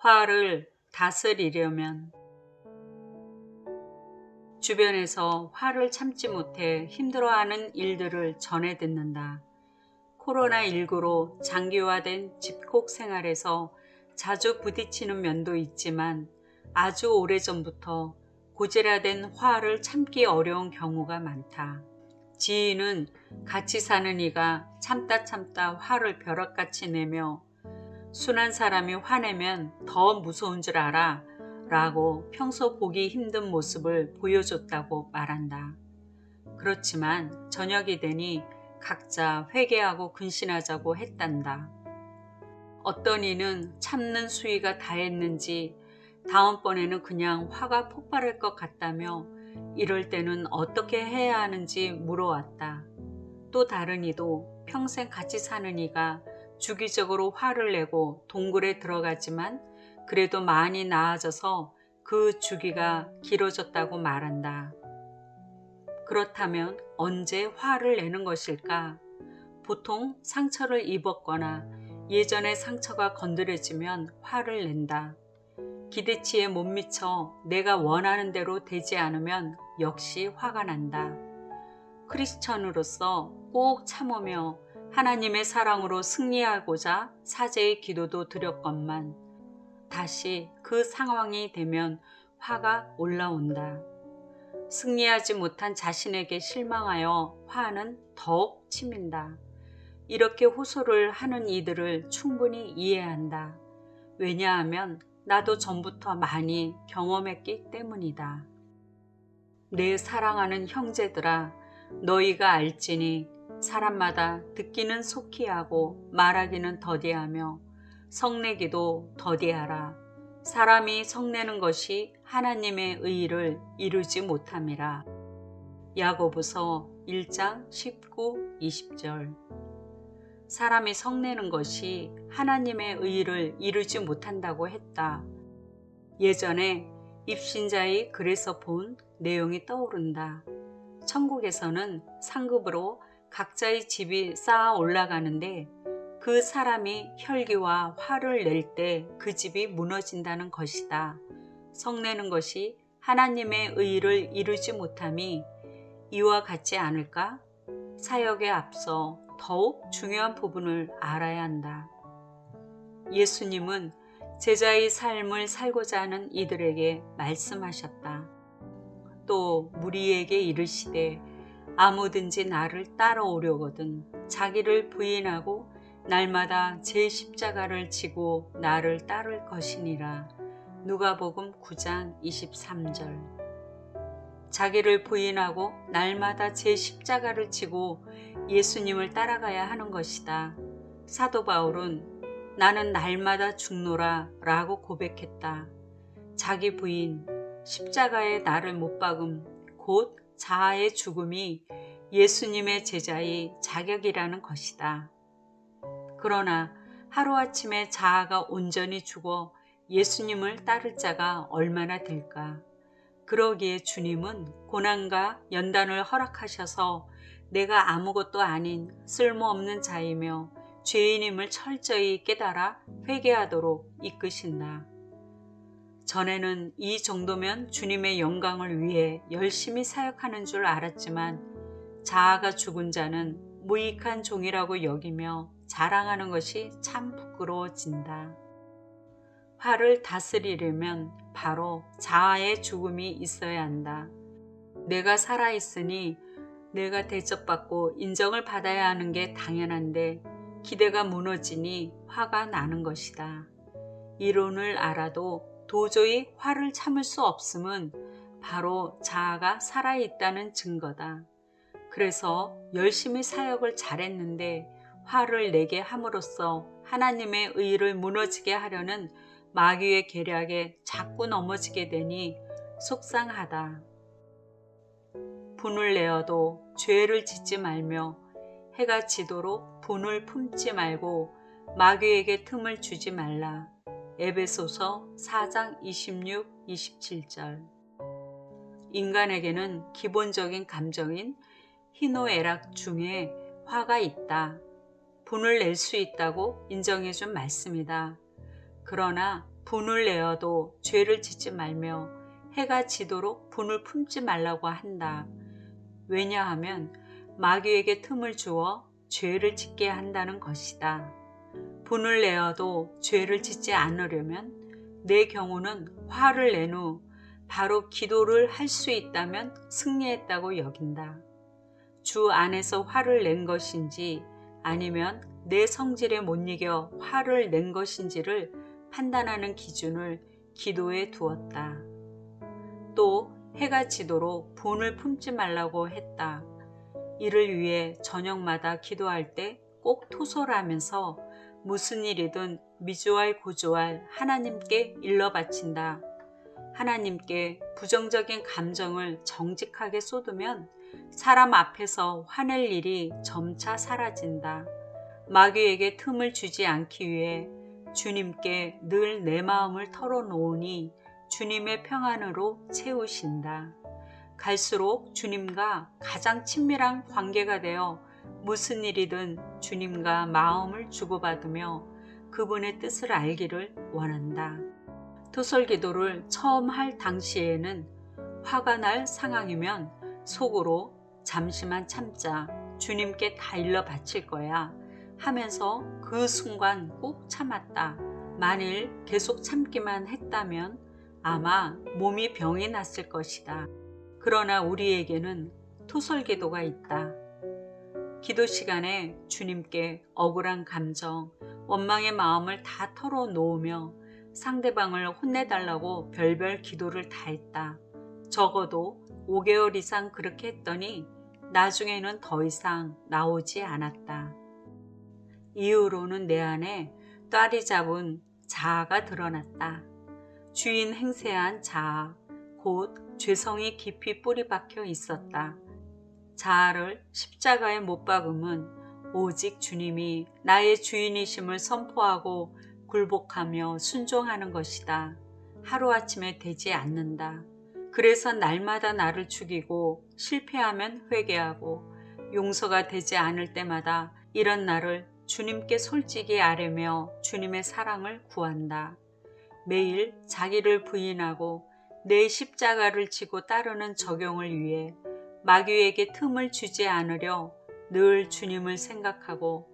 화를 다스리려면 주변에서 화를 참지 못해 힘들어하는 일들을 전해 듣는다. 코로나19로 장기화된 집콕 생활에서 자주 부딪히는 면도 있지만 아주 오래전부터 고질화된 화를 참기 어려운 경우가 많다. 지인은 같이 사는 이가 참다 화를 벼락같이 내며 순한 사람이 화내면 더 무서운 줄 알아 라고 평소 보기 힘든 모습을 보여줬다고 말한다. 그렇지만 저녁이 되니 각자 회개하고 근신하자고 했단다. 어떤 이는 참는 수위가 다했는지 다음번에는 그냥 화가 폭발할 것 같다며 이럴 때는 어떻게 해야 하는지 물어왔다. 또 다른 이도 평생 같이 사는 이가 주기적으로 화를 내고 동굴에 들어가지만 그래도 많이 나아져서 그 주기가 길어졌다고 말한다. 그렇다면 언제 화를 내는 것일까? 보통 상처를 입었거나 예전의 상처가 건드려지면 화를 낸다. 기대치에 못 미쳐 내가 원하는 대로 되지 않으면 역시 화가 난다. 크리스천으로서 꼭 참으며 하나님의 사랑으로 승리하고자 사제의 기도도 드렸건만 다시 그 상황이 되면 화가 올라온다. 승리하지 못한 자신에게 실망하여 화는 더욱 치민다. 이렇게 호소를 하는 이들을 충분히 이해한다. 왜냐하면 나도 전부터 많이 경험했기 때문이다. 내 사랑하는 형제들아, 너희가 알지니 사람마다 듣기는 속히 하고 말하기는 더디하며 성내기도 더디하라. 사람이 성내는 것이 하나님의 의의를 이루지 못함이라. 야고보서 1장 19, 20절. 사람이 성내는 것이 하나님의 의의를 이루지 못한다고 했다. 예전에 입신자의 글에서 본 내용이 떠오른다. 천국에서는 상급으로 각자의 집이 쌓아 올라가는데 그 사람이 혈기와 화를 낼 때 그 집이 무너진다는 것이다. 성내는 것이 하나님의 의의를 이루지 못함이 이와 같지 않을까? 사역에 앞서 더욱 중요한 부분을 알아야 한다. 예수님은 제자의 삶을 살고자 하는 이들에게 말씀하셨다. 또 무리에게 이르시되 아무든지 나를 따라오려거든 자기를 부인하고 날마다 제 십자가를 지고 나를 따를 것이니라. 누가복음 9장 23절. 자기를 부인하고 날마다 제 십자가를 지고 예수님을 따라가야 하는 것이다. 사도 바울은 나는 날마다 죽노라 라고 고백했다. 자기 부인, 십자가에 나를 못 박음, 곧 자아의 죽음이 예수님의 제자의 자격이라는 것이다. 그러나 하루아침에 자아가 온전히 죽어 예수님을 따를 자가 얼마나 될까? 그러기에 주님은 고난과 연단을 허락하셔서 내가 아무것도 아닌 쓸모없는 자이며 죄인임을 철저히 깨달아 회개하도록 이끄신다. 전에는 이 정도면 주님의 영광을 위해 열심히 사역하는 줄 알았지만 자아가 죽은 자는 무익한 종이라고 여기며 자랑하는 것이 참 부끄러워진다. 화를 다스리려면 바로 자아의 죽음이 있어야 한다. 내가 살아있으니 내가 대접받고 인정을 받아야 하는 게 당연한데 기대가 무너지니 화가 나는 것이다. 이론을 알아도 도저히 화를 참을 수 없음은 바로 자아가 살아있다는 증거다. 그래서 열심히 사역을 잘했는데 화를 내게 함으로써 하나님의 의의를 무너지게 하려는 마귀의 계략에 자꾸 넘어지게 되니 속상하다. 분을 내어도 죄를 짓지 말며 해가 지도록 분을 품지 말고 마귀에게 틈을 주지 말라. 에베소서 4장 26, 27절. 인간에게는 기본적인 감정인 희노애락 중에 화가 있다. 분을 낼 수 있다고 인정해 준 말씀이다. 그러나 분을 내어도 죄를 짓지 말며 해가 지도록 분을 품지 말라고 한다. 왜냐하면 마귀에게 틈을 주어 죄를 짓게 한다는 것이다. 분을 내어도 죄를 짓지 않으려면 내 경우는 화를 낸 후 바로 기도를 할 수 있다면 승리했다고 여긴다. 주 안에서 화를 낸 것인지 아니면 내 성질에 못 이겨 화를 낸 것인지를 판단하는 기준을 기도에 두었다. 또 해가 지도록 분을 품지 말라고 했다. 이를 위해 저녁마다 기도할 때 꼭 토설하면서 무슨 일이든 미주알 고주알 하나님께 일러 바친다. 하나님께 부정적인 감정을 정직하게 쏟으면 사람 앞에서 화낼 일이 점차 사라진다. 마귀에게 틈을 주지 않기 위해 주님께 늘 내 마음을 털어놓으니 주님의 평안으로 채우신다. 갈수록 주님과 가장 친밀한 관계가 되어 무슨 일이든 주님과 마음을 주고받으며 그분의 뜻을 알기를 원한다. 토설 기도를 처음 할 당시에는 화가 날 상황이면 속으로 잠시만 참자, 주님께 다 일러 바칠 거야 하면서 그 순간 꼭 참았다. 만일 계속 참기만 했다면 아마 몸이 병이 났을 것이다. 그러나 우리에게는 토설 기도가 있다. 기도 시간에 주님께 억울한 감정, 원망의 마음을 다 털어놓으며 상대방을 혼내달라고 별별 기도를 다 했다. 적어도 5개월 이상 그렇게 했더니 나중에는 더 이상 나오지 않았다. 이후로는 내 안에 딸이 잡은 자아가 드러났다. 주인 행세한 자아, 곧 죄성이 깊이 뿌리 박혀 있었다. 자아를 십자가에 못 박음은 오직 주님이 나의 주인이심을 선포하고 굴복하며 순종하는 것이다. 하루아침에 되지 않는다. 그래서 날마다 나를 죽이고 실패하면 회개하고 용서가 되지 않을 때마다 이런 나를 주님께 솔직히 아뢰며 주님의 사랑을 구한다. 매일 자기를 부인하고 내 십자가를 지고 따르는 적용을 위해 마귀에게 틈을 주지 않으려 늘 주님을 생각하고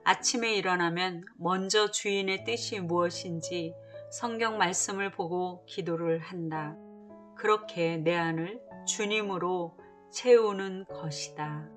아침에 일어나면 먼저 주인의 뜻이 무엇인지 성경 말씀을 보고 기도를 한다. 그렇게 내 안을 주님으로 채우는 것이다.